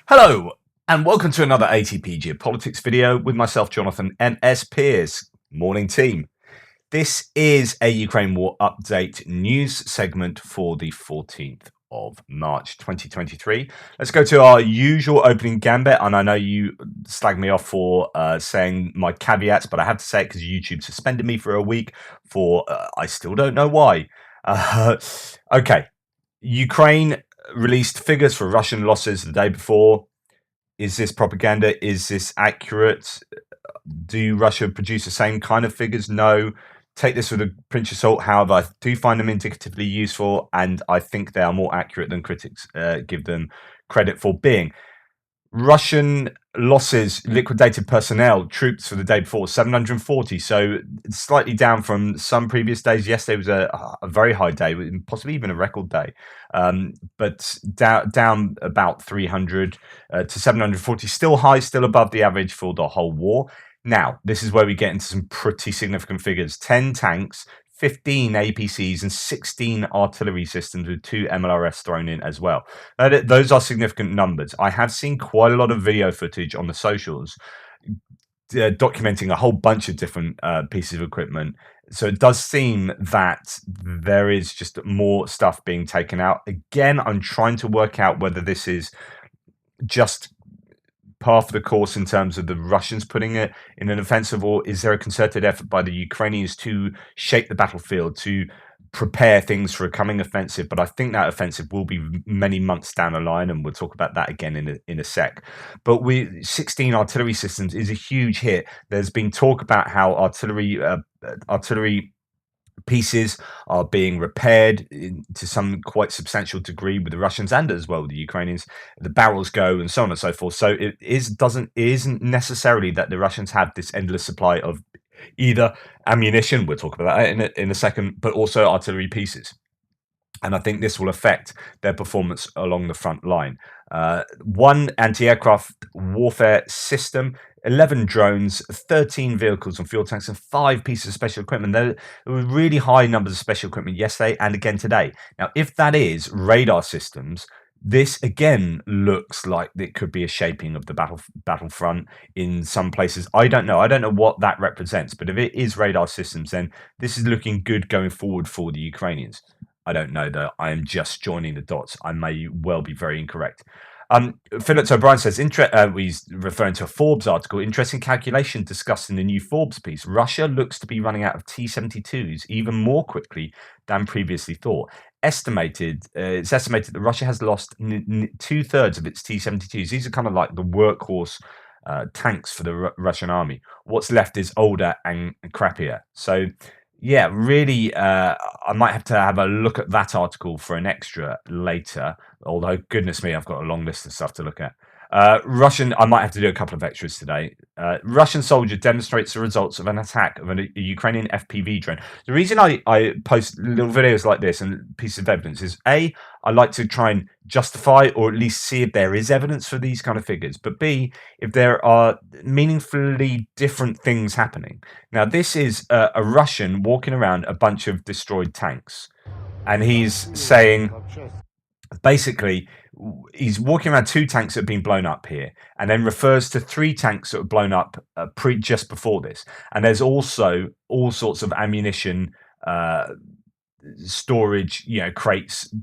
Hello, and welcome to another ATP Geopolitics video with myself, Jonathan M.S. Pearce. Morning, team. This is a Ukraine war update news segment for the 14th of March 2023. Let's go to our usual opening gambit, and I know you slag me off for saying my caveats, but I have to say it because YouTube suspended me for a week for I still don't know why. Okay, Ukraine released figures for Russian losses the day before. Is this propaganda? Is this accurate? Do Russia produce the same kind of figures? No. Take this with a pinch of salt. However, I do find them indicatively useful, and I think they are more accurate than critics give them credit for being. Russian losses, liquidated personnel, troops for the day before, 740. So slightly down from some previous days. Yesterday was a very high day, possibly even a record day. But down about 300 to 740. Still high, still above the average for the whole war. Now, this is where we get into some pretty significant figures. 10 tanks, 15 APCs and 16 artillery systems with 2 MLRS thrown in as well. Those are significant numbers. I have seen quite a lot of video footage on the socials documenting a whole bunch of different pieces of equipment. So it does seem that there is just more stuff being taken out. Again, I'm trying to work out whether this is just par for the course in terms of the Russians putting it in an offensive, or is there a concerted effort by the Ukrainians to shape the battlefield, to prepare things for a coming offensive? But I think that offensive will be many months down the line, and we'll talk about that again in a sec. But 16 artillery systems is a huge hit. There's been talk about how artillery pieces are being repaired to some quite substantial degree with the Russians and as well with the Ukrainians. The barrels go and so on and so forth. So it isn't necessarily that the Russians have this endless supply of either ammunition, we'll talk about that in a second, but also artillery pieces. And I think this will affect their performance along the front line. One anti-aircraft warfare system, 11 drones, 13 vehicles and fuel tanks, and 5 pieces of special equipment. There were really high numbers of special equipment yesterday and again today. Now, if that is radar systems, this again looks like it could be a shaping of the battlefront in some places. I don't know. I don't know what that represents, but if it is radar systems, then this is looking good going forward for the Ukrainians. I don't know, though. I am just joining the dots. I may well be very incorrect. Phillips O'Brien says, he's referring to a Forbes article, interesting calculation discussed in the new Forbes piece. Russia looks to be running out of T-72s even more quickly than previously thought. It's estimated that Russia has lost 2/3 of its T-72s. These are kind of like the workhorse tanks for the Russian army. What's left is older and crappier. So yeah, really, I might have to have a look at that article for an extra later, although goodness me, I've got a long list of stuff to look at. I might have to do a couple of extras today. Russian soldier demonstrates the results of an attack of a Ukrainian FPV drone. The reason I post little videos like this and pieces of evidence is I like to try and justify or at least see if there is evidence for these kind of figures. But B, if there are meaningfully different things happening. Now, this is a Russian walking around a bunch of destroyed tanks. And he's saying, basically, he's walking around 2 tanks that have been blown up here, and then refers to 3 tanks that were blown up just before this. And there's also all sorts of ammunition storage, crates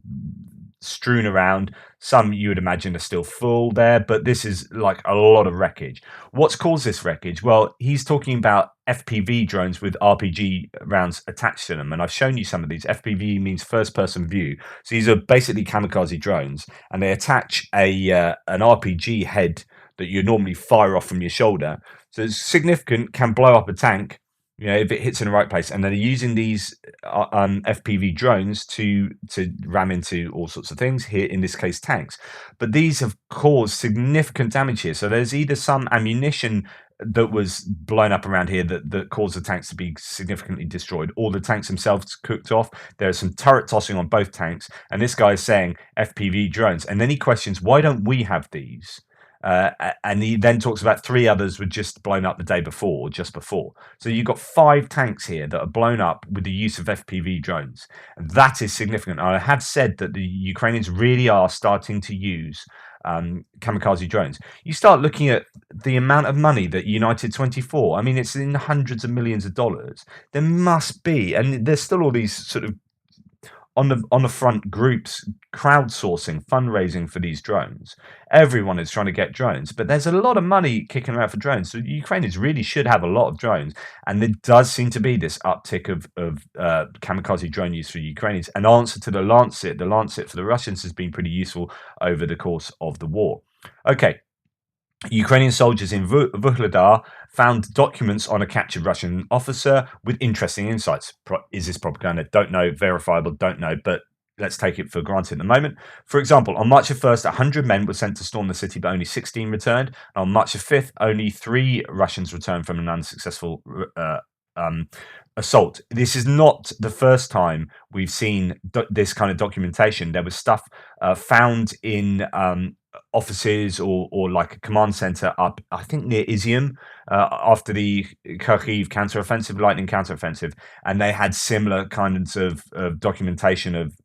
strewn around. Some you would imagine are still full there, but this is like a lot of wreckage. What's caused this wreckage? Well, he's talking about FPV drones with RPG rounds attached to them, and I've shown you some of these. FPV means first person view, so these are basically kamikaze drones, and they attach an RPG head that you normally fire off from your shoulder, so it's significant, can blow up a tank, if it hits in the right place. And they're using these FPV drones to ram into all sorts of things, here in this case tanks. But these have caused significant damage here. So there's either some ammunition that was blown up around here that caused the tanks to be significantly destroyed, or the tanks themselves cooked off. There's some turret tossing on both tanks, and this guy is saying FPV drones. And then he questions, why don't we have these? And he then talks about 3 others were just blown up the day before or just before. So you've got 5 tanks here that are blown up with the use of FPV drones. And that is significant. I have said that the Ukrainians really are starting to use kamikaze drones. You start looking at the amount of money that United 24, I mean, it's in hundreds of millions of dollars. There must be, and there's still all these sort of on the front groups crowdsourcing, fundraising for these drones. Everyone is trying to get drones, but there's a lot of money kicking around for drones. So Ukrainians really should have a lot of drones, and there does seem to be this uptick of kamikaze drone use for Ukrainians. An answer to the Lancet for the Russians has been pretty useful over the course of the war. Okay. Ukrainian soldiers in Vuhledar found documents on a captured Russian officer with interesting insights. Is this propaganda? Don't know. Verifiable? Don't know. But let's take it for granted at the moment. For example, on March the 1st, 100 men were sent to storm the city, but only 16 returned. And on March the 5th, only 3 Russians returned from an unsuccessful assault. This is not the first time we've seen this kind of documentation. There was stuff found in offices or like a command center up, I think near Izium, after the Kharkiv counteroffensive, lightning counteroffensive, and they had similar kinds of documentation of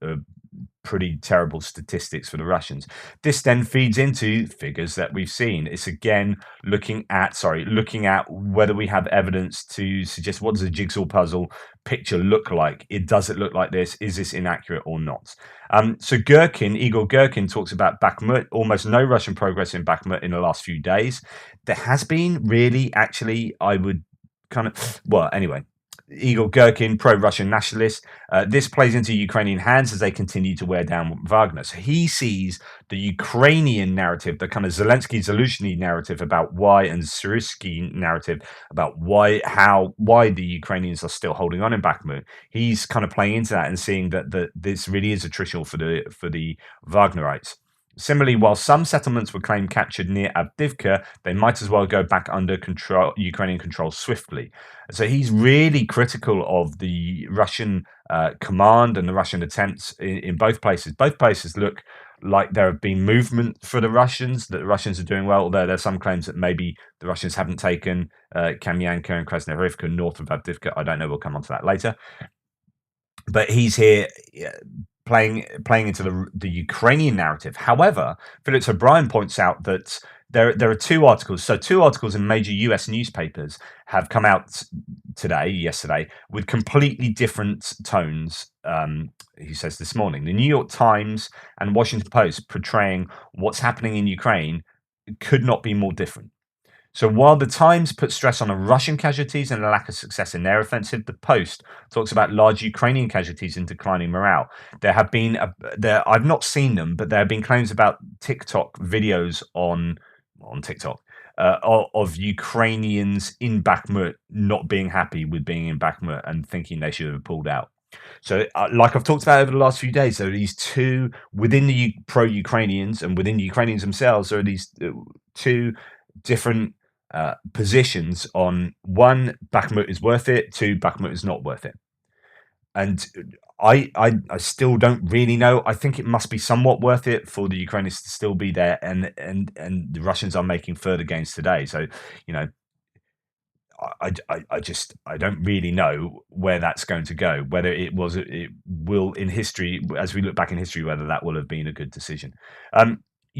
pretty terrible statistics for the Russians. This then feeds into figures that we've seen. It's again looking at whether we have evidence to suggest what does a jigsaw puzzle picture look like. Does it look like this? Is this inaccurate or not? So Igor Girkin talks about Bakhmut. Almost no Russian progress in Bakhmut in the last few days. There has been really, actually, I would kind of, well, anyway. Igor Girkin, pro-Russian nationalist. This plays into Ukrainian hands as they continue to wear down Wagner. So he sees the Ukrainian narrative, the kind of Zelensky-Zaluzhny narrative about why, and Syrsky narrative about why the Ukrainians are still holding on in Bakhmut. He's kind of playing into that and seeing that this really is attritional for the Wagnerites. Similarly, while some settlements were claimed captured near Avdiivka, they might as well go back under Ukrainian control swiftly. So he's really critical of the Russian command and the Russian attempts in both places. Both places look like there have been movement for the Russians, that the Russians are doing well, although there's some claims that maybe the Russians haven't taken Kamyanka and Krasnohorivka north of Avdiivka. I don't know. We'll come on to that later. But he's here playing into the Ukrainian narrative. However, Phillips O'Brien points out that there are 2 articles. So 2 articles in major US newspapers have come out yesterday, with completely different tones. He says this morning, the New York Times and Washington Post portraying what's happening in Ukraine could not be more different. So while the Times put stress on the Russian casualties and a lack of success in their offensive, the Post talks about large Ukrainian casualties and declining morale. There have been, I've not seen them, but there have been claims about TikTok videos on TikTok of Ukrainians in Bakhmut not being happy with being in Bakhmut and thinking they should have pulled out. So, like I've talked about over the last few days, there are these 2 within the pro-Ukrainians and within Ukrainians themselves. There are these 2 different positions on 1, Bakhmut is worth it, 2, Bakhmut is not worth it. And I still don't really know. I think it must be somewhat worth it for the Ukrainians to still be there, and the Russians are making further gains today. So, you know, I don't really know where that's going to go. Whether it will in history, as we look back in history, whether that will have been a good decision.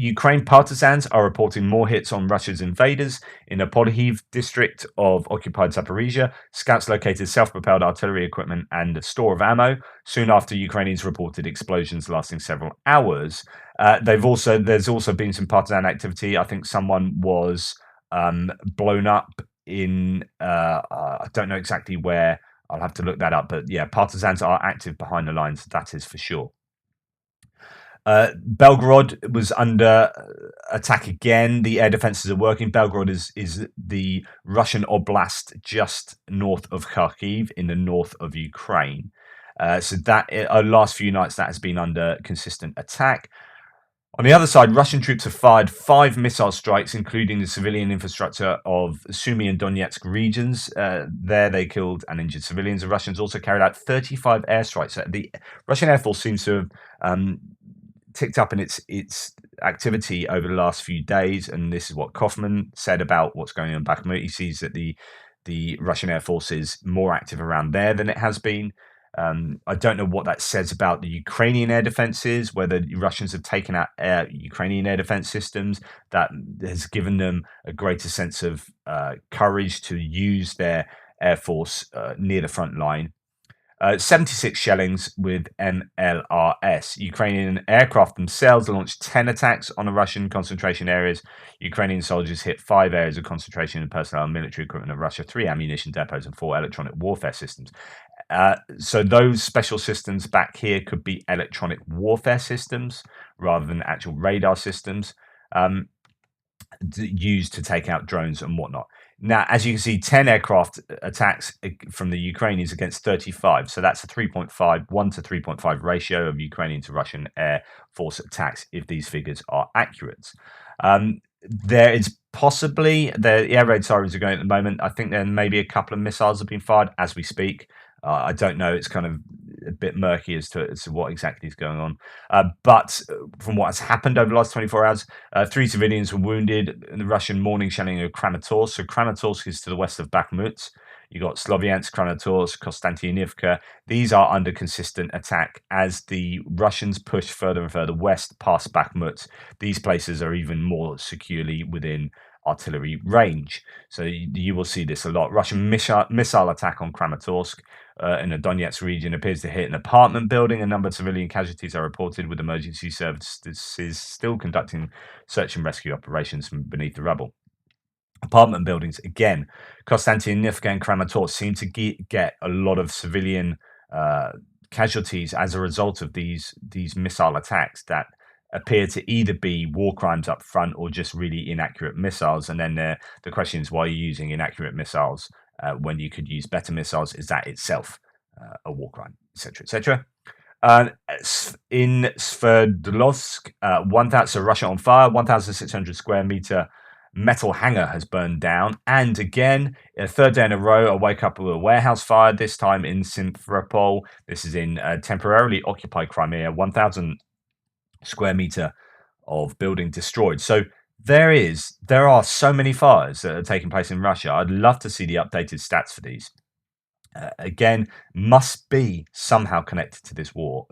Ukraine partisans are reporting more hits on Russia's invaders. In the Polyhiv district of occupied Zaporizhia, scouts located self-propelled artillery equipment and a store of ammo. Soon after, Ukrainians reported explosions lasting several hours. There's also been some partisan activity. I think someone was blown up in I don't know exactly where. I'll have to look that up. But yeah, partisans are active behind the lines. That is for sure. Belgorod was under attack again. The air defenses are working. Belgorod is the Russian oblast just north of Kharkiv in the north of Ukraine. So that last few nights that has been under consistent attack. On the other side, Russian troops have fired 5 missile strikes, including the civilian infrastructure of Sumy and Donetsk regions. There they killed and injured civilians. The Russians also carried out 35 airstrikes. The Russian Air Force seems to have ticked up in its activity over the last few days, and this is what Kaufman said about what's going on in Bakhmut. He sees that the Russian Air Force is more active around there than it has been. I don't know what that says about the Ukrainian air defenses, whether the Russians have taken out Ukrainian air defense systems that has given them a greater sense of courage to use their air force near the front line. 76 shellings with MLRS. Ukrainian aircraft themselves launched 10 attacks on the Russian concentration areas. Ukrainian soldiers hit 5 areas of concentration in personnel and military equipment of Russia, 3 ammunition depots, and 4 electronic warfare systems. So those special systems back here could be electronic warfare systems rather than actual radar systems used to take out drones and whatnot. Now, as you can see, 10 aircraft attacks from the Ukrainians against 35. So that's a 1 to 3.5 ratio of Ukrainian to Russian air force attacks, if these figures are accurate. There is possibly, the air raid sirens are going at the moment. I think there may be a couple of missiles have been fired as we speak. I don't know. It's kind of a bit murky as to what exactly is going on. But from what has happened over the last 24 hours, 3 civilians were wounded in the Russian morning shelling of Kramatorsk. So Kramatorsk is to the west of Bakhmut. You've got Sloviansk, Kramatorsk, Konstantinivka. These are under consistent attack as the Russians push further and further west past Bakhmut. These places are even more securely within artillery range. So you will see this a lot. Russian missile attack on Kramatorsk in the Donetsk region appears to hit an apartment building. A number of civilian casualties are reported, with emergency services still conducting search and rescue operations from beneath the rubble. Apartment buildings, again, Konstantinivka and Kramatorsk seem to get a lot of civilian casualties as a result of these missile attacks that appear to either be war crimes up front or just really inaccurate missiles. And then the question is, why are you using inaccurate missiles when you could use better missiles? Is that itself a war crime, etc., etc.? In Sverdlovsk, so Russia on fire, 1,600 square meter metal hangar has burned down. And again, a third day in a row, I wake up with a warehouse fire, this time in Simferopol. This is in temporarily occupied Crimea, 1,000 square meter of building destroyed. So there are so many fires that are taking place in Russia. I'd love to see the updated stats for these. Again, must be somehow connected to this war,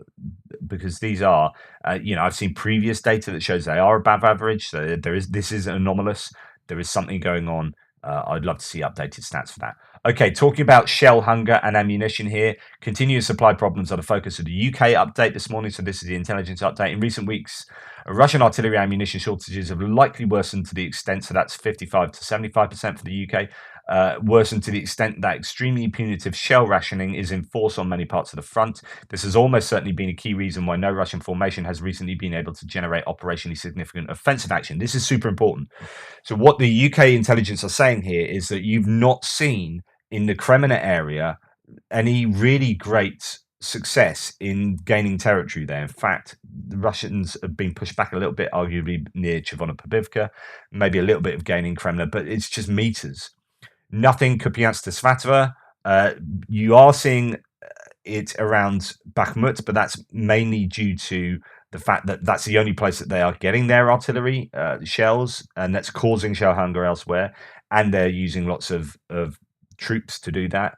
because these are, I've seen previous data that shows they are above average. So this is anomalous. There is something going on. I'd love to see updated stats for that. Okay, talking about shell hunger and ammunition here. Continuous supply problems are the focus of the UK update this morning. So this is the intelligence update. In recent weeks, Russian artillery ammunition shortages have likely worsened to the extent, so that's 55 to 75% for the UK, worsened to the extent that extremely punitive shell rationing is in force on many parts of the front. This has almost certainly been a key reason why no Russian formation has recently been able to generate operationally significant offensive action. This is super important. So what the UK intelligence are saying here is that you've not seen in the Kreminna area any really great success in gaining territory there. In fact, the Russians have been pushed back a little bit, arguably near Chervono-Pobivka, maybe a little bit of gaining Kreminna, but it's just meters. Nothing Kupiansk to Svatova. You are seeing it around Bakhmut, but that's mainly due to the fact that that's the only place that they are getting their artillery shells, and that's causing shell hunger elsewhere, and they're using lots of troops to do that.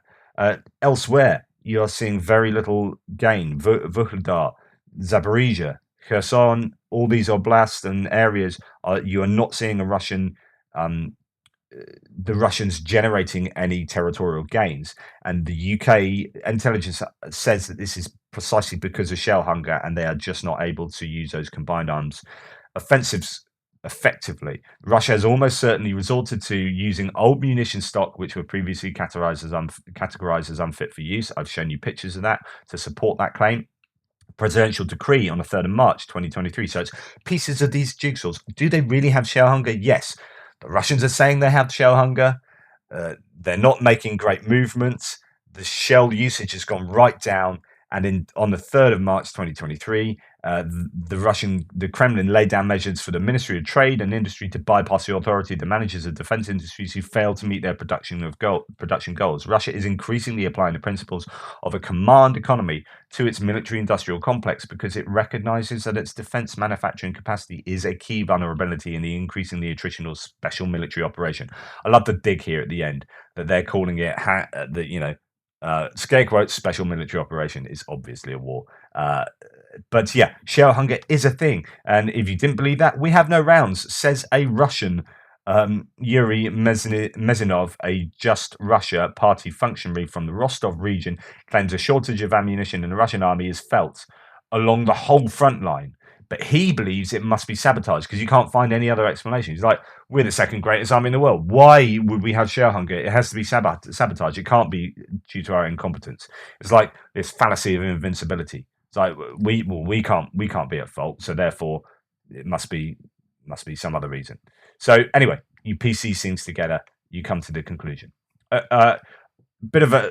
Elsewhere, you are seeing very little gain. Vuhledar, Zaporizhia, Kherson, all these oblasts and areas, you are not seeing a the Russians generating any territorial gains. And the UK intelligence says that this is precisely because of shell hunger, and they are just not able to use those combined arms offensives effectively. Russia has almost certainly resorted to using old munition stock, which were previously categorized as unfit for use. I've shown you pictures of that to support that claim. Presidential decree on the 3rd of March 2023. So it's pieces of these jigsaws. Do they really have shell hunger? Yes. The Russians are saying they have shell hunger. They're not making great movements. The shell usage has gone right down. And on the 3rd of March 2023, The Kremlin laid down measures for the Ministry of Trade and Industry to bypass the authority of the managers of defense industries who failed to meet their production goals. Russia is increasingly applying the principles of a command economy to its military-industrial complex because it recognizes that its defense manufacturing capacity is a key vulnerability in the increasingly attritional special military operation. I love the dig here at the end that they're calling it scare quotes special military operation is obviously a war. But yeah, shell hunger is a thing. And if you didn't believe that, we have no rounds, says a Russian. Yuri Mezinov, a Just Russia party functionary from the Rostov region, claims a shortage of ammunition in the Russian army is felt along the whole front line. But he believes it must be sabotage because you can't find any other explanation. He's like, we're the second greatest army in the world. Why would we have shell hunger? It has to be sabotage. It can't be due to our incompetence. It's like this fallacy of invincibility. It's like we can't be at fault, so therefore it must be some other reason. So anyway, you piece things together, you come to the conclusion. Bit of a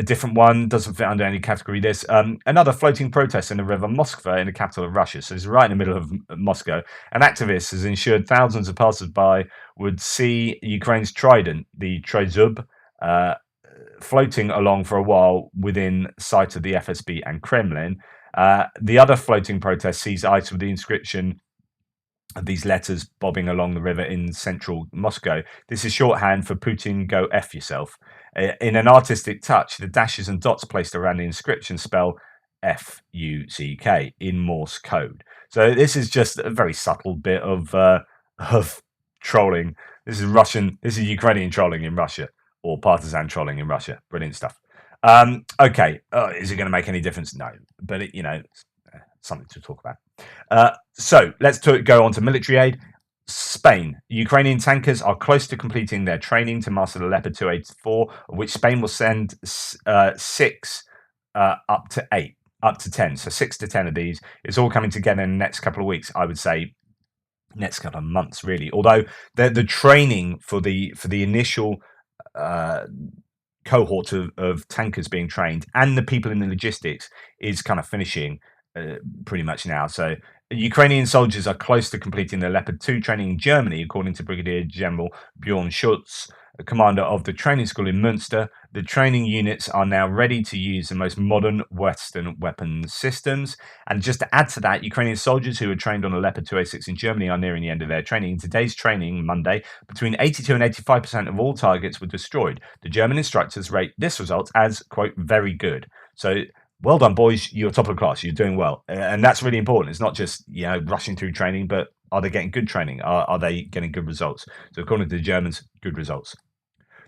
different one, doesn't fit under any category. This another floating protest in the river Moskva in the capital of Russia. So it's right in the middle of Moscow. An activist has ensured thousands of passers-by would see Ukraine's Trident, the Trezub, floating along for a while within sight of the FSB and Kremlin. The other floating protest sees ice with the inscription of these letters bobbing along the river in central Moscow. This is shorthand for Putin, go F yourself. In an artistic touch, the dashes and dots placed around the inscription spell F-U-C-K in Morse code. So this is just a very subtle bit of trolling. This is Ukrainian trolling in Russia, or partisan trolling in Russia. Brilliant stuff. Okay, is it going to make any difference? No, but something to talk about. So let's go on to military aid. Spain. Ukrainian tankers are close to completing their training to master the Leopard 284, of which Spain will send 6 up to 10. So 6 to 10 of these. It's all coming together in the next couple of weeks, I would say. Next couple of months, really. Although the training for the initial cohort of tankers being trained and the people in the logistics is kind of finishing pretty much now. So Ukrainian soldiers are close to completing their Leopard 2 training in Germany, according to Brigadier General Bjorn Schutz, commander of the training school in Münster. The training units are now ready to use the most modern Western weapon systems. And just to add to that, Ukrainian soldiers who were trained on a Leopard 2A6 in Germany are nearing the end of their training. In today's training, Monday, between 82 and 85% of all targets were destroyed. The German instructors rate this result as, quote, very good. So well done, boys. You're top of the class. You're doing well. And that's really important. It's not just, rushing through training, but are they getting good training? Are they getting good results? So according to the Germans, good results.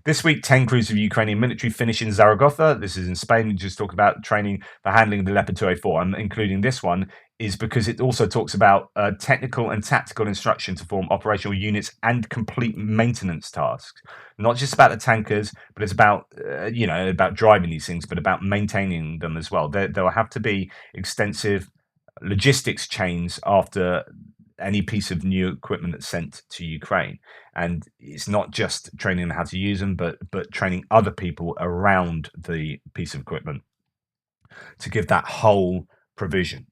This week, 10 crews of Ukrainian military finish in Zaragoza. This is in Spain. We just talk about training for handling the Leopard 2A4. I'm including this one is because it also talks about technical and tactical instruction to form operational units and complete maintenance tasks. Not just about the tankers, but it's about, about driving these things, but about maintaining them as well. There will have to be extensive logistics chains after any piece of new equipment that's sent to Ukraine. And it's not just training them how to use them, but training other people around the piece of equipment to give that whole provision.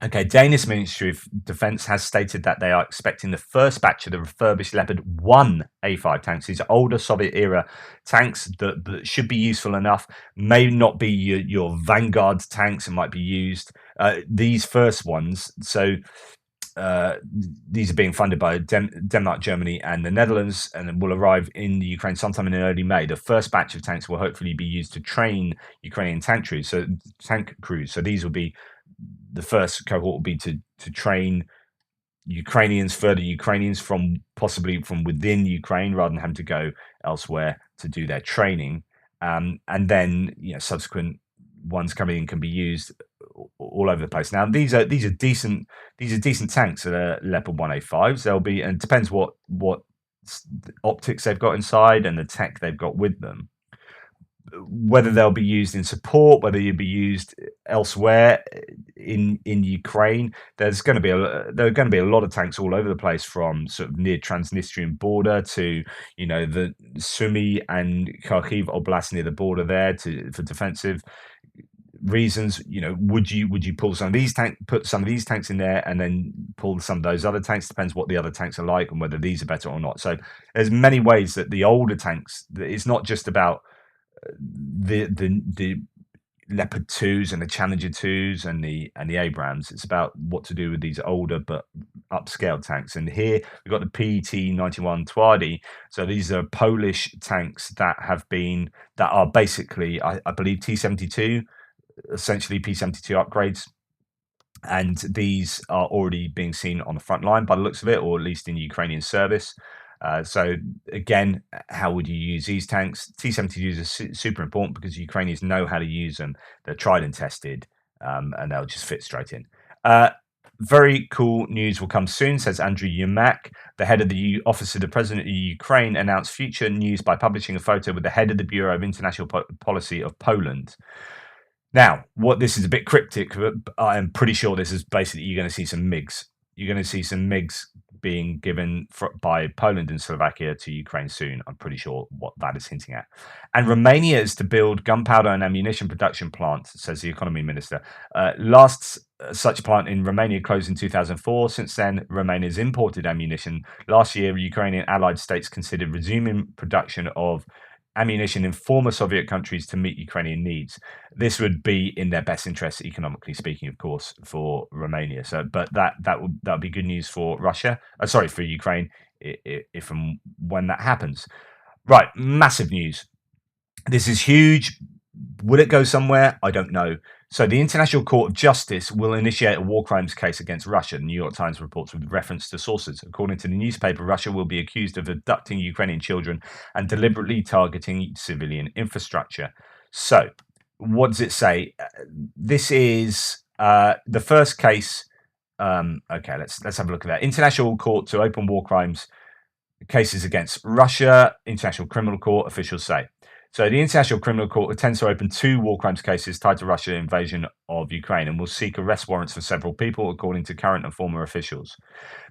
Okay, Danish Ministry of Defence has stated that they are expecting the first batch of the refurbished Leopard 1A5 tanks. These are older Soviet-era tanks that should be useful enough. May not be your Vanguard tanks. It might be used. These first ones, so these are being funded by Denmark, Germany, and the Netherlands, and will arrive in the Ukraine sometime in early May. The first batch of tanks will hopefully be used to train Ukrainian tank crews. So these will be the first cohort will be to train further Ukrainians from possibly from within Ukraine rather than having to go elsewhere to do their training. And then subsequent ones coming in can be used all over the place. Now these are decent tanks that are Leopard 1A5s. They'll be, and it depends what optics they've got inside and the tech they've got with them. Whether they'll be used in support, whether you'll be used elsewhere in Ukraine, there are going to be a lot of tanks all over the place, from sort of near Transnistrian border to the Sumy and Kharkiv Oblast near the border there for defensive reasons. Would you pull some of these put some of these tanks in there, and then pull some of those other tanks? Depends what the other tanks are like and whether these are better or not. So there's many ways that the older tanks. It's not just about the Leopard 2s and the Challenger 2s and the Abrams. It's about what to do with these older but upscaled tanks. And here we've got the PT-91 Twardie. So these are Polish tanks that are basically, I believe, T-72, essentially P-72 upgrades. And these are already being seen on the front line by the looks of it, or at least in Ukrainian service. So again, how would you use these tanks? T-72s are super important because Ukrainians know how to use them. They're tried and tested, and they'll just fit straight in. Very cool news will come soon, says Andrew Yermak. The head of the Office of the President of Ukraine announced future news by publishing a photo with the head of the Bureau of International Policy of Poland. Now, this is a bit cryptic, but I'm pretty sure this is basically you're going to see some MiGs. You're going to see some MiGs being given by Poland and Slovakia to Ukraine soon. I'm pretty sure what that is hinting at. And Romania is to build gunpowder and ammunition production plant, says the economy minister. Last such plant in Romania closed in 2004. Since then, Romania's imported ammunition. Last year, Ukrainian allied states considered resuming production of ammunition in former Soviet countries to meet Ukrainian needs. This would be in their best interest, economically speaking, of course, for Romania. So, but that would be good news for for Ukraine, if and when that happens. Right, massive news. This is huge. Will it go somewhere? I don't know. So the International Court of Justice will initiate a war crimes case against Russia, the New York Times reports with reference to sources. According to the newspaper, Russia will be accused of abducting Ukrainian children and deliberately targeting civilian infrastructure. So what does it say? This is the first case. Okay, let's have a look at that. International Court to open war crimes cases against Russia. International Criminal Court, officials say. So the International Criminal Court intends to open 2 war crimes cases tied to Russia's invasion of Ukraine and will seek arrest warrants for several people, according to current and former officials.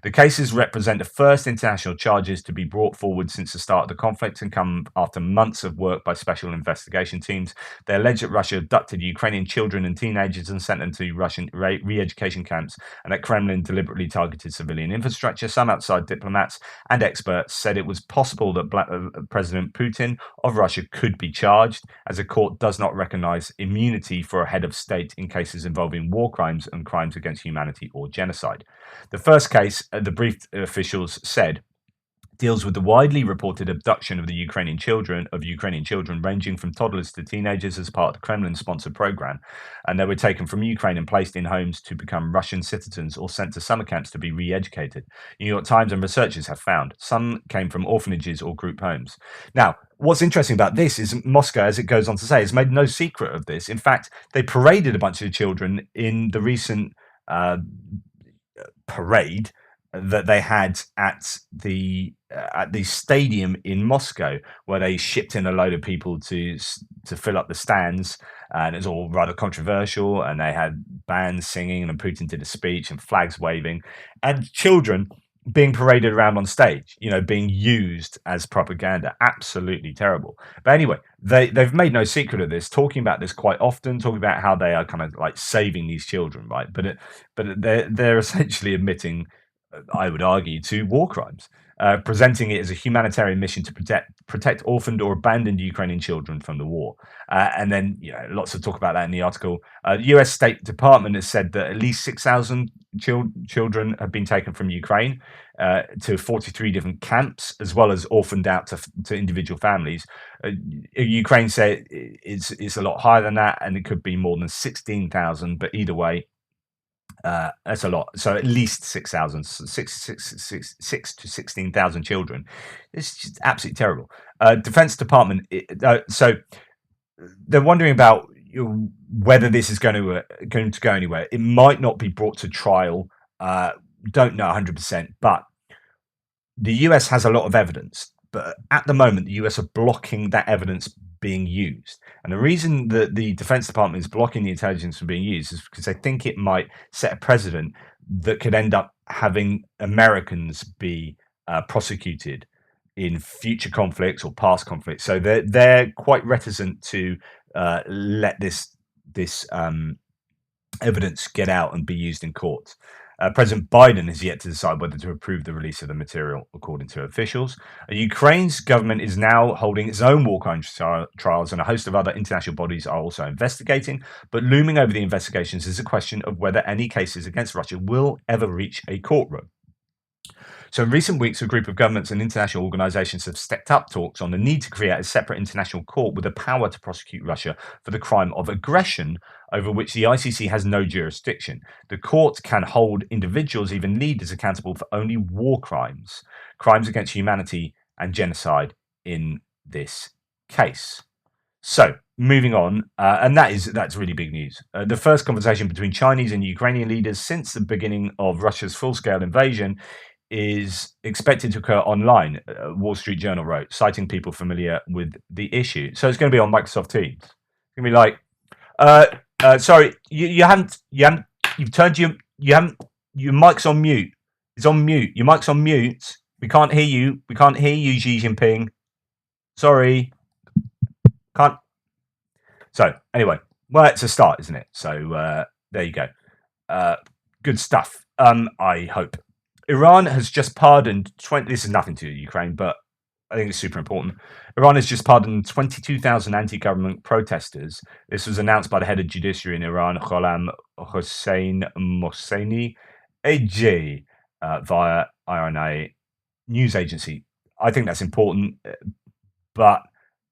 The cases represent the first international charges to be brought forward since the start of the conflict and come after months of work by special investigation teams. They allege that Russia abducted Ukrainian children and teenagers and sent them to Russian re-education camps, and that Kremlin deliberately targeted civilian infrastructure. Some outside diplomats and experts said it was possible that President Putin of Russia could be charged, as a court does not recognize immunity for a head of state in cases involving war crimes and crimes against humanity or genocide. The first case, the briefed officials said, deals with the widely reported abduction of Ukrainian children ranging from toddlers to teenagers as part of the Kremlin-sponsored program, and they were taken from Ukraine and placed in homes to become Russian citizens or sent to summer camps to be re-educated. New York Times and researchers have found some came from orphanages or group homes. Now, what's interesting about this is Moscow, as it goes on to say, has made no secret of this. In fact, they paraded a bunch of children in the recent parade that they had at the stadium in Moscow, where they shipped in a load of people to fill up the stands, and it was all rather controversial. And they had bands singing, and Putin did a speech, and flags waving, and children being paraded around on stage, being used as propaganda. Absolutely terrible. But anyway, they've made no secret of this, talking about this quite often, talking about how they are kind of like saving these children, right? But they're essentially admitting, I would argue, to war crimes, presenting it as a humanitarian mission to protect orphaned or abandoned Ukrainian children from the war. And then, lots of talk about that in the article. The U.S. State Department has said that at least 6,000 children have been taken from Ukraine to 43 different camps, as well as orphaned out to individual families. Ukraine say it's a lot higher than that, and it could be more than 16,000. But either way, that's a lot. So at least 6,000, 6 to 16,000 children. It's just absolutely terrible. Defense Department. So they're wondering about whether this is going to go anywhere. It might not be brought to trial. Don't know 100%, but the US has a lot of evidence. But at the moment, the US are blocking that evidence being used. And the reason that the Defense Department is blocking the intelligence from being used is because they think it might set a precedent that could end up having Americans be prosecuted in future conflicts or past conflicts. So they're quite reticent to let this this evidence get out and be used in court. President Biden has yet to decide whether to approve the release of the material, according to officials. Ukraine's government is now holding its own war crimes trials, and a host of other international bodies are also investigating. But looming over the investigations is a question of whether any cases against Russia will ever reach a courtroom. So, in recent weeks, a group of governments and international organizations have stepped up talks on the need to create a separate international court with the power to prosecute Russia for the crime of aggression, over which the ICC has no jurisdiction. The court can hold individuals, even leaders, accountable for only war crimes, crimes against humanity, and genocide in this case. So, moving on, and that's really big news. The first conversation between Chinese and Ukrainian leaders since the beginning of Russia's full-scale invasion is expected to occur online, Wall Street Journal wrote, citing people familiar with the issue. So it's going to be on Microsoft Teams. It's going to be like, sorry, you've turned your mic's on mute. It's on mute. Your mic's on mute. We can't hear you. We can't hear you, Xi Jinping. Sorry. Can't. So anyway, well, it's a start, isn't it? So there you go. Good stuff. I hope. Iran has just pardoned this is nothing to Ukraine, but I think it's super important. Iran has just pardoned 22,000 anti-government protesters. This was announced by the head of judiciary in Iran, Gholam Hossein Mohseni AJ, via IRNA news agency. I think that's important, but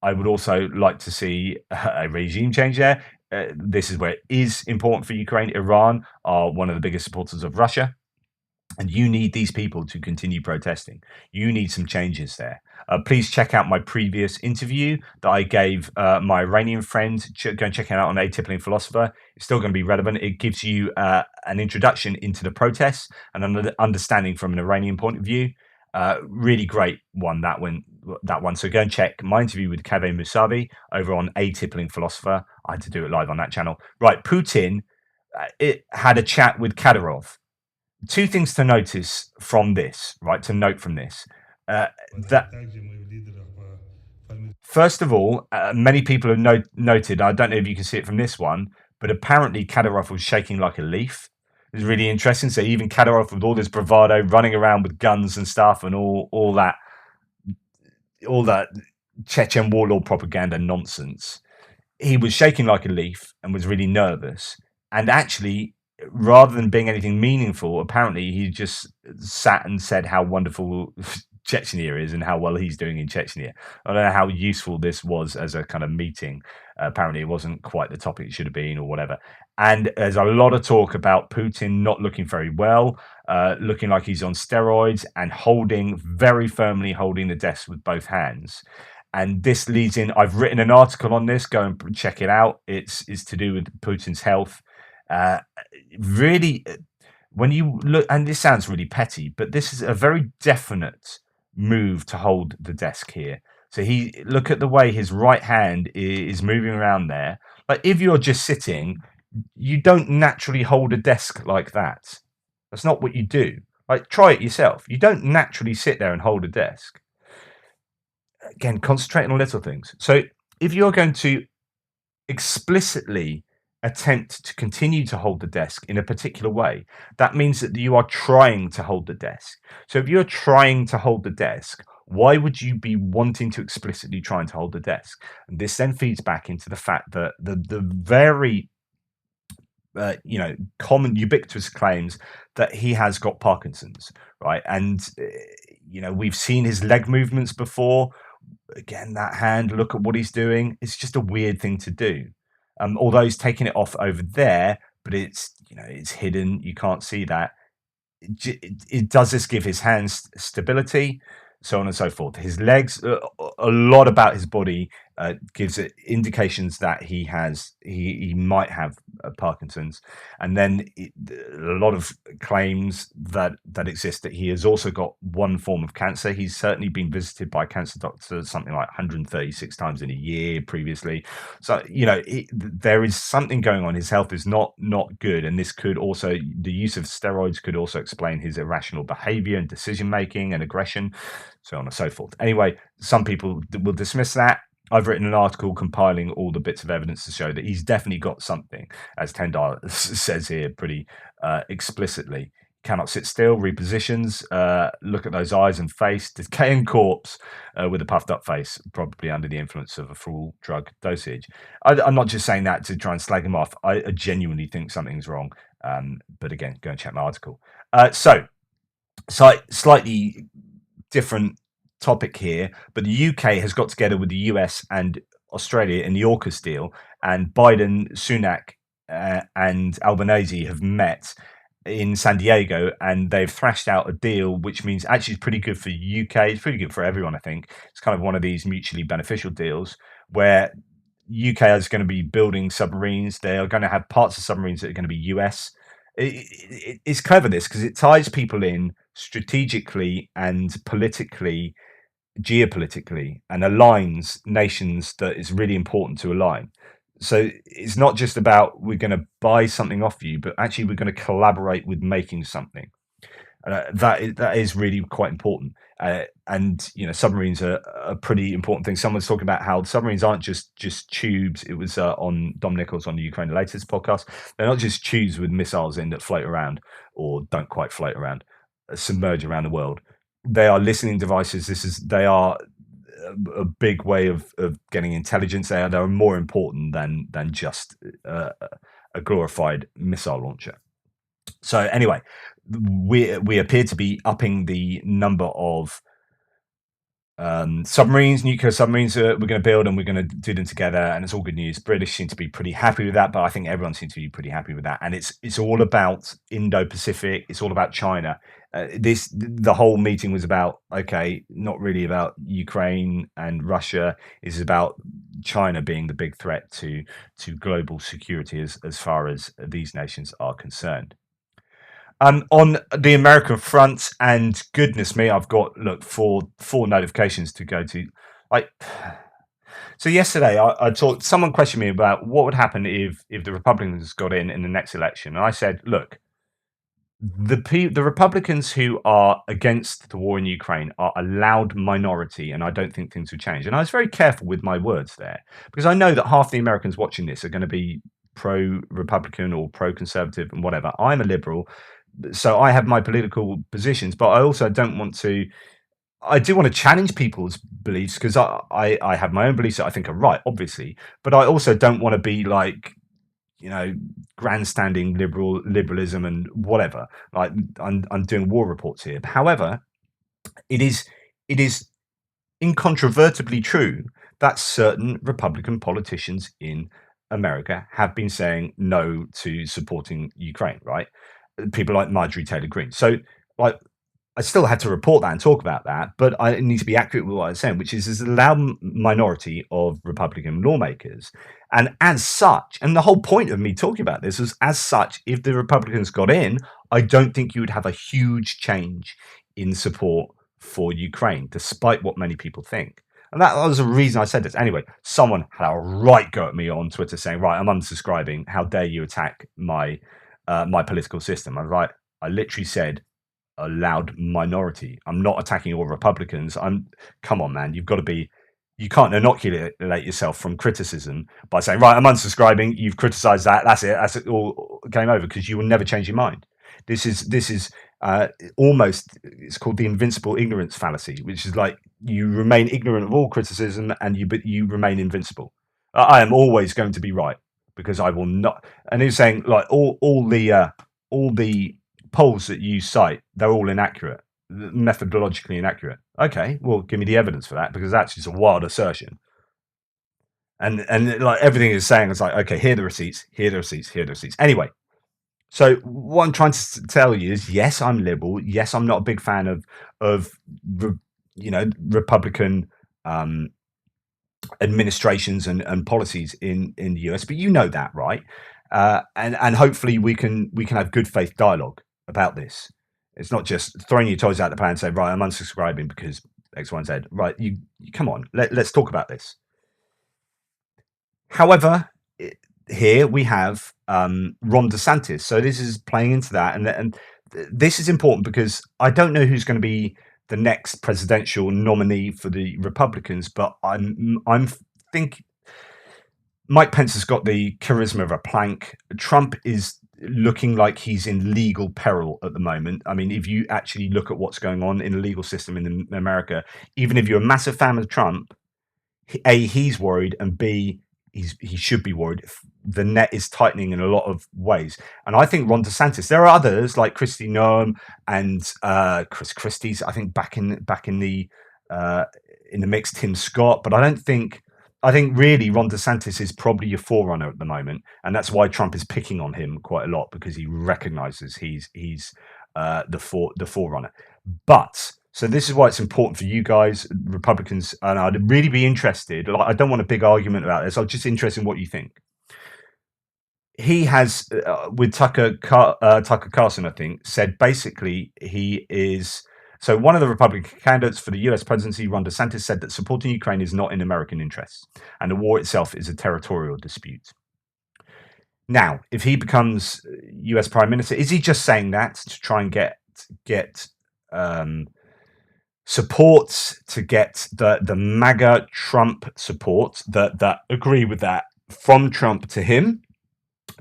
I would also like to see a regime change there. This is where it is important for Ukraine. Iran are one of the biggest supporters of Russia. And you need these people to continue protesting. You need some changes there. Please check out my previous interview that I gave my Iranian friend. Go and check it out on Atypical Philosopher. It's still going to be relevant. It gives you an introduction into the protests and an understanding from an Iranian point of view. Really great one, that one. So go and check my interview with Kaveh Mousavi over on Atypical Philosopher. I had to do it live on that channel. Right, Putin it had a chat with Kadyrov. Two things to notice from this, right? To note from this, that first of all, many people have noted. I don't know if you can see it from this one, but apparently Kadyrov was shaking like a leaf. It's really interesting. So even Kadyrov, with all this bravado, running around with guns and stuff, and all that Chechen warlord propaganda nonsense, he was shaking like a leaf and was really nervous. And actually, rather than being anything meaningful, apparently he just sat and said how wonderful Chechnya is and how well he's doing in Chechnya. I don't know how useful this was as a kind of meeting. Apparently it wasn't quite the topic it should have been or whatever. And there's a lot of talk about Putin not looking very well, looking like he's on steroids and very firmly holding the desk with both hands. And this leads in, I've written an article on this, go and check it out. It's to do with Putin's health. Really, when you look, and this sounds really petty, but this is a very definite move to hold the desk here. So look at the way his right hand is moving around there. Like if you're just sitting, you don't naturally hold a desk like that. That's not what you do. Like try it yourself. You don't naturally sit there and hold a desk. Again, concentrating on little things. So if you're going to explicitly attempt to continue to hold the desk in a particular way, that means that you are trying to hold the desk. So if you're trying to hold the desk, why would you be wanting to explicitly trying to hold the desk? And this then feeds back into the fact that the very common ubiquitous claims that he has got Parkinson's, right? And we've seen his leg movements before. Again, that hand, look at what he's doing. It's just a weird thing to do. Although he's taking it off over there, but it's hidden. You can't see that. It does this give his hands stability, so on and so forth. His legs, a lot about his body gives it indications that he might have Parkinson's, and then a lot of claims that exist that he has also got one form of cancer. He's certainly been visited by cancer doctors something like 136 times in a year previously. So there is something going on. His health is not good, and this could also, the use of steroids could also explain his irrational behavior and decision making and aggression, so on and so forth. Anyway, some people will dismiss that. I've written an article compiling all the bits of evidence to show that he's definitely got something, as Tendar says here pretty explicitly. Cannot sit still, repositions, look at those eyes and face, decaying corpse with a puffed up face, probably under the influence of a full drug dosage. I'm not just saying that to try and slag him off. I genuinely think something's wrong. But again, go and check my article. So, slightly different topic here, but the UK has got together with the US and Australia in the AUKUS deal, and Biden, Sunak, and Albanese have met in San Diego, and they've thrashed out a deal which means actually it's pretty good for UK. It's pretty good for everyone, I think. It's kind of one of these mutually beneficial deals where UK is going to be building submarines. They are going to have parts of submarines that are going to be US. It's clever, this, because it ties people in strategically and politically, geopolitically, and aligns nations that is really important to align. So it's not just about we're going to buy something off you, but actually we're going to collaborate with making something. That is really quite important. And submarines are a pretty important thing. Someone's talking about how submarines aren't just tubes. It was on Dom Nichols on the Ukraine Latest podcast. They're not just tubes with missiles in that float around or don't quite float around, submerge around the world. They are listening devices. They are a big way of getting intelligence. They are more important than just a glorified missile launcher. So anyway, we appear to be upping the number of submarines, nuclear submarines that we're going to build, and we're going to do them together, and it's all good news. British seem to be pretty happy with that, but I think everyone seems to be pretty happy with that. And it's all about Indo-Pacific. It's all about China. The whole meeting was about, okay, not really about Ukraine and Russia. It's about China being the big threat to global security as far as these nations are concerned. On the American front, and goodness me, I've got four notifications to go to. So yesterday, I talked. Someone questioned me about what would happen if the Republicans got in the next election, and I said, look, the Republicans who are against the war in Ukraine are a loud minority, and I don't think things will change. And I was very careful with my words there, because I know that half the Americans watching this are going to be pro-Republican or pro-conservative and whatever. I'm a liberal, so I have my political positions, but I also don't want to. I do want to challenge people's beliefs, because I have my own beliefs that I think are right, obviously, but I also don't want to be like, grandstanding liberalism and whatever. Like I'm doing war reports here. However, it is incontrovertibly true that certain Republican politicians in America have been saying no to supporting Ukraine, right? People like Marjorie Taylor Greene. So, I still had to report that and talk about that, but I need to be accurate with what I'm saying, which is there's a loud minority of Republican lawmakers. And as such, and the whole point of me talking about this was, as such, if the Republicans got in, I don't think you would have a huge change in support for Ukraine, despite what many people think. And that was the reason I said this. Anyway, someone had a right go at me on Twitter saying, right, I'm unsubscribing. How dare you attack my political system? I literally said a loud minority. I'm not attacking all Republicans. Come on, man. You've got to be. You can't inoculate yourself from criticism by saying, right, I'm unsubscribing. You've criticized that. That's it. That's it. All game over, because you will never change your mind. This is almost. It's called the invincible ignorance fallacy, which is like you remain ignorant of all criticism, and you remain invincible. I am always going to be right, because I will not. And he's saying, like, all the polls that you cite, they're all inaccurate, methodologically inaccurate. Okay, well, give me the evidence for that, because that's just a wild assertion. And like everything is saying is like, okay, here are the receipts, here are the receipts, here are the receipts. Anyway, so what I'm trying to tell you is, yes, I'm liberal. Yes, I'm not a big fan of Republican administrations and policies in the US, but you know that, right? And hopefully we can have good faith dialogue about this. It's not just throwing your toys out the pan and saying, right, I'm unsubscribing because X, Y, and Z. Right, you come on, let's talk about this. However, here we have Ron DeSantis. So this is playing into that, and this is important because I don't know who's going to be the next presidential nominee for the Republicans, but I'm think Mike Pence has got the charisma of a plank. Trump is looking like he's in legal peril at the moment. I mean, if you actually look at what's going on in the legal system in America, even if you're a massive fan of Trump, A, he's worried, and B, he should be worried. The net is tightening in a lot of ways. And I think Ron DeSantis, there are others like Kristi Noem and Chris Christie's, I think back in the mix, Tim Scott, but I think really Ron DeSantis is probably your forerunner at the moment, and that's why Trump is picking on him quite a lot, because he recognizes he's the forerunner. But so this is why it's important for you guys, Republicans, and I'd really be interested. Like, I don't want a big argument about this. I'm just interested in what you think. He has, with Tucker Carlson, I think, said basically he is. So one of the Republican candidates for the US presidency, Ron DeSantis, said that supporting Ukraine is not in American interests, and the war itself is a territorial dispute. Now, if he becomes US prime minister, is he just saying that to try and get support, to get the MAGA Trump support that agree with that from Trump to him,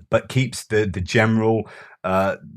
but keeps the general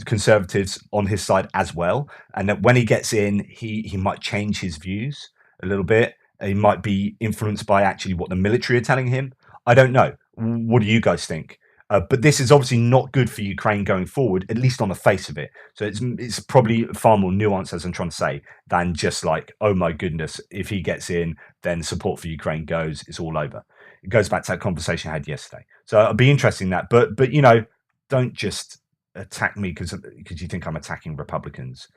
conservatives on his side as well, and that when he gets in, he might change his views a little bit. He might be influenced by actually what the military are telling him. I don't know. What do you guys think? But this is obviously not good for Ukraine going forward, at least on the face of it. So it's probably far more nuanced, as I'm trying to say, than just like, oh my goodness, if he gets in, then support for Ukraine goes, it's all over. It goes back to that conversation I had yesterday. So I'll be interested in that. But you know, don't just attack me because you think I'm attacking Republicans.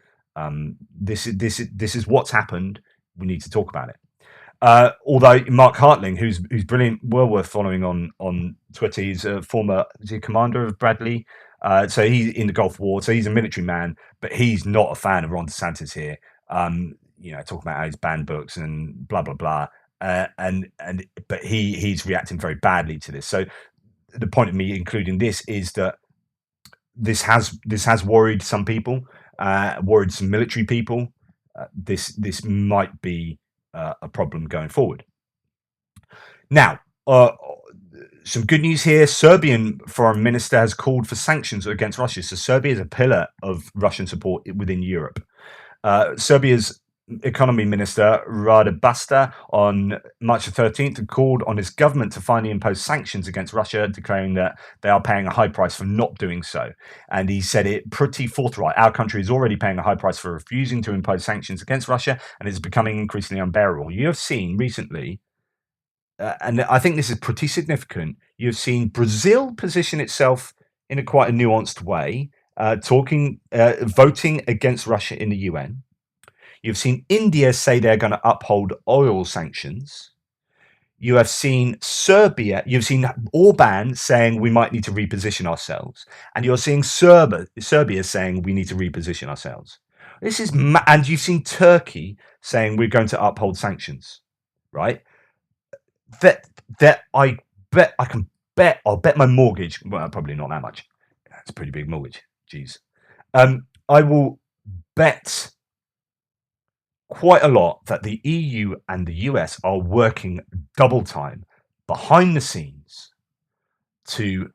This is what's happened. We need to talk about it. Although Mark Hartling, who's brilliant, well worth following on Twitter, he's a former commander of Bradley. So he's in the Gulf War, so he's a military man, but he's not a fan of Ron DeSantis here. You know, talking about how he's banned books and blah blah blah. But he's reacting very badly to this. So the point of me including this is that this has worried some people, worried some military people. This might be a problem going forward. Now, some good news here. Serbian foreign minister has called for sanctions against Russia. So Serbia is a pillar of Russian support within Europe. Serbia's economy minister Rada Basta on March the 13th had called on his government to finally impose sanctions against Russia, declaring that they are paying a high price for not doing so. And he said it pretty forthright. Our country is already paying a high price for refusing to impose sanctions against Russia, and it's becoming increasingly unbearable. You have seen recently, and I think this is pretty significant, you've seen Brazil position itself in a quite a nuanced way, voting against Russia in the UN. You've seen India say they're going to uphold oil sanctions. You have seen Serbia, you've seen Orban saying we might need to reposition ourselves. And you're seeing Serbia saying we need to reposition ourselves. And you've seen Turkey saying we're going to uphold sanctions, right? I'll bet my mortgage, well, probably not that much. That's a pretty big mortgage. Jeez. I will bet quite a lot that the EU and the US are working double time behind the scenes to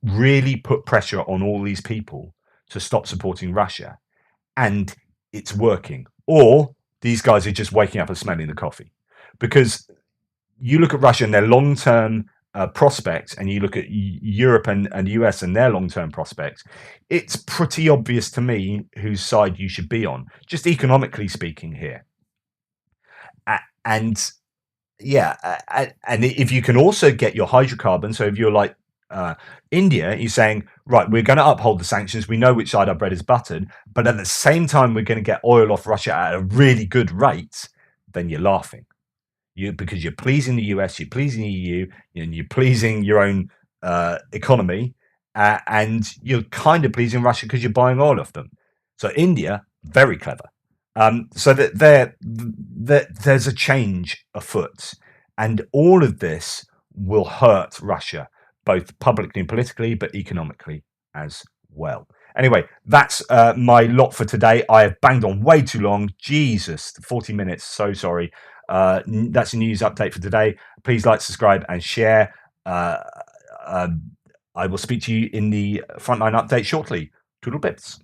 really put pressure on all these people to stop supporting Russia, and it's working. Or these guys are just waking up and smelling the coffee, because you look at Russia and their long-term prospects, and you look at Europe and US and their long-term prospects, it's pretty obvious to me whose side you should be on, just economically speaking here. And if you can also get your hydrocarbons, so if you're like India, you're saying, right, we're going to uphold the sanctions, we know which side our bread is buttered, but at the same time we're going to get oil off Russia at a really good rate, then you're laughing. Because you're pleasing the US, you're pleasing the EU, and you're pleasing your own economy, and you're kind of pleasing Russia because you're buying oil off them. So India, very clever. So that there's a change afoot, and all of this will hurt Russia, both publicly and politically, but economically as well. Anyway, that's my lot for today. I have banged on way too long. Jesus, 40 minutes. So sorry. That's a news update for today. Please like, subscribe, and share. I will speak to you in the Frontline update shortly. Toodle bits.